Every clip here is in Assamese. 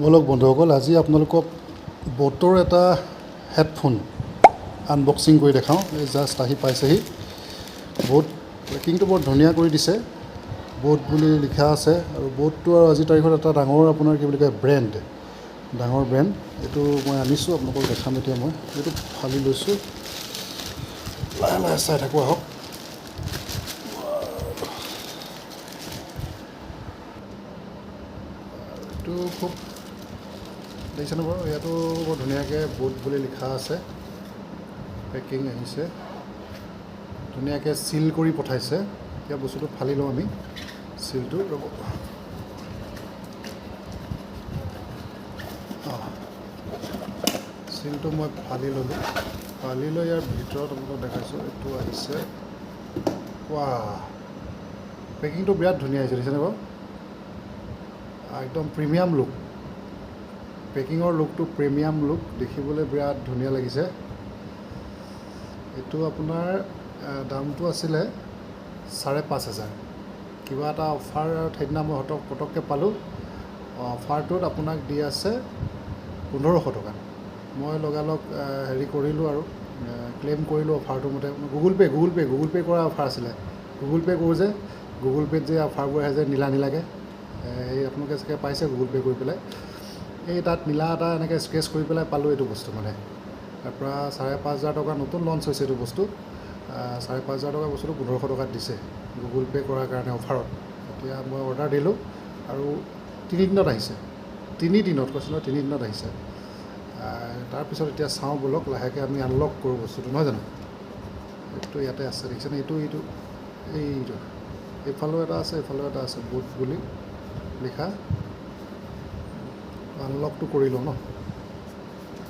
বলক বন্ধুসকল, আজি আপোনালোকক বোটৰ এটা হেডফোন আনবক্সিং কৰি দেখাওঁ। এই জাষ্ট আহি পাইছেহি। বোট পেকিংটো বৰ ধুনীয়া কৰি দিছে। বোট বুলি লিখা আছে আৰু বোটটো আৰু আজিৰ তাৰিখত এটা ডাঙৰ আপোনাৰ কি বুলি কয় ব্ৰেণ্ড, ডাঙৰ ব্ৰেণ্ড। এইটো মই আনিছোঁ, আপোনালোকক দেখাম এতিয়া। মই এইটো ফালি লৈছোঁ, লাহে লাহে চাই থাকোঁ আহক। এইটো খুব দেখিছেনে বাৰু? ইয়াতো বৰ ধুনীয়াকৈ বোট বুলি লিখা আছে। পেকিং আহিছে, ধুনীয়াকৈ চিল কৰি পঠাইছে। এতিয়া বস্তুটো ফালি লওঁ আমি। চিলটো ৰ'ব, চিলটো মই ফালি ল'লোঁ। ফালি লৈ ইয়াৰ ভিতৰত আপোনালোকক দেখাইছোঁ। এইটো আহিছে, ৱাহ, পেকিংটো বিৰাট ধুনীয়া আহিছে, দেখিছেনে বাৰু? একদম প্ৰিমিয়াম লুক। পেকিঙৰ লুকটো প্ৰিমিয়াম লুক, দেখিবলৈ বিৰাট ধুনীয়া লাগিছে। এইটো আপোনাৰ দামটো আছিলে 5,500। কিবা এটা অফাৰ সেইদিনা মই পটককৈ পালোঁ। অফাৰটোত আপোনাক দি আছে 1,500 টকা। মই লগালগ হেৰি কৰিলোঁ আৰু ক্লেইম কৰিলোঁ অফাৰটোৰ মতে। গুগল পে' কৰা অফাৰ আছিলে। গুগল পে' কৰোঁ যে, গুগল পে'ত যে অফাৰবোৰ আহে যে নীলা নীলাকৈ, এই আপোনালোকে চাগে পাইছে গুগল পে' কৰি পেলাই। এই তাত নীলা এটা এনেকৈ স্ক্ৰেচ কৰি পেলাই পালোঁ এইটো বস্তু। মানে তাৰপৰা 5,500 টকা, নতুন লঞ্চ হৈছে এইটো বস্তু। 5,500 টকা বস্তুটো 1,500 টকাত দিছে গুগল পে' কৰাৰ কাৰণে অফাৰত। এতিয়া মই অৰ্ডাৰ দিলোঁ আৰু 3 দিনত আহিছে। 3 দিনত কৈছোঁ নহয়, 3 দিনত আহিছে। তাৰপিছত এতিয়া চাওঁ ব'লক, লাহেকৈ আমি আনলক কৰোঁ বস্তুটো, নহয় জানো? এইটো ইয়াতে আছে, দেখিছেনে? এইটো এইফালেও এটা আছে, এইফালেও এটা আছে, বোট বুলি লিখা। আনলকটো কৰি লওঁ ন,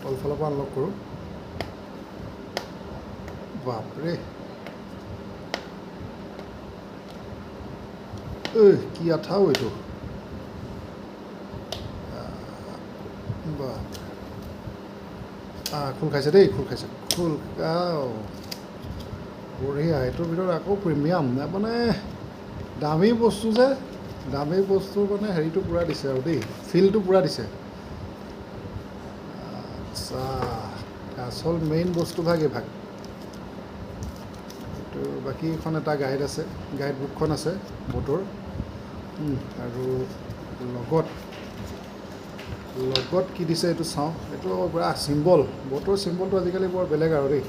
তলফালৰ পৰা আনলক কৰোঁ। বাপৰে, কি আঠাও এইটো! খোল খাইছে দেই, খোল খাইছে, খোল বঢ়িয়া। এইটোৰ ভিতৰত আকৌ প্ৰিমিয়াম, মানে দামী বস্তু যে, দামী বস্তু মানে হেৰিটো পূৰা দিছে আৰু দেই, ফিলটো পূৰা দিছে। আচ্ছা, আচল মেইন বস্তুভাগ এইভাগ। এইটো বাকীখন এটা গাইড আছে, গাইড বুকখন আছে বোটৰ। আৰু লগত কি দিছে এইটো চাওঁ। এইটো পূৰা চিম্বল, বোটৰ চিম্বলটো আজিকালি বৰ বেলেগ আৰু দেই।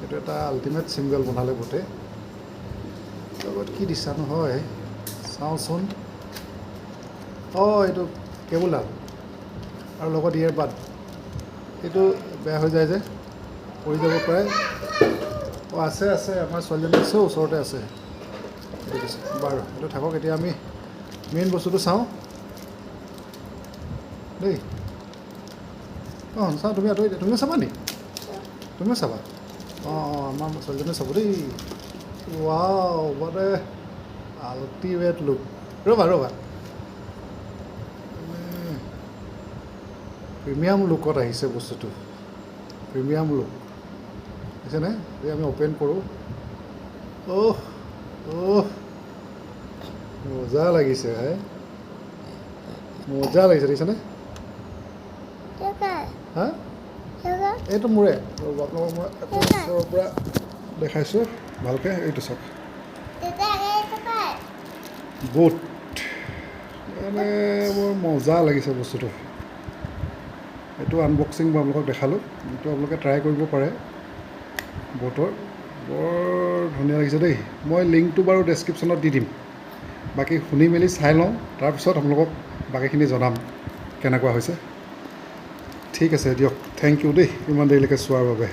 এইটো এটা আল্টিমেট চিম্বল বনালে বোটে। লগত কি দিছা নহয় চাওঁচোন। এইটো কেবুলডাল আৰু লগত ইয়াৰবাড। এইটো বেয়া হৈ যায় যে, পৰি যাব পাৰে। আছে, আমাৰ ছোৱালীজনী আছে, ওচৰতে আছে। ঠিক আছে বাৰু, এইটো থাকক। এতিয়া আমি মেইন বস্তুটো চাওঁ দেই। চাওঁ, তুমিও চাবা নি? তুমিও চাবা? আমাৰ ছোৱালীজনীয়ে চাব দেই। ৱাও, মানে আল্টিমেট লুক। ৰ'বা, প্ৰিমিয়াম লুকত আহিছে বস্তুটো, প্ৰিমিয়াম লুক, দেখিছেনে? এই আমি অ'পেন কৰোঁ। মজা লাগিছে, মজা লাগিছে, দেখিছেনে? হা, এইটো মোৰে। আপোনালোকক মই ওচৰৰ পৰা দেখাইছোঁ ভালকৈ। এইটো চাওক, বোট, মানে বৰ মজা লাগিছে বস্তুটো। এইটো আনবক্সিং মই আপোনালোকক দেখালোঁ। এইটো আপোনালোকে ট্ৰাই কৰিব পাৰে বোটৰ। বৰ ধুনীয়া লাগিছে দেই। মই লিংকটো বাৰু ডেছক্ৰিপশ্যনত দি দিম। বাকী শুনি মেলি চাই লওঁ, তাৰপিছত আপোনালোকক বাকীখিনি জনাম কেনেকুৱা হৈছে। ঠিক আছে দিয়ক, থেংক ইউ দেই ইমান দেৰিলৈকে চোৱাৰ বাবে।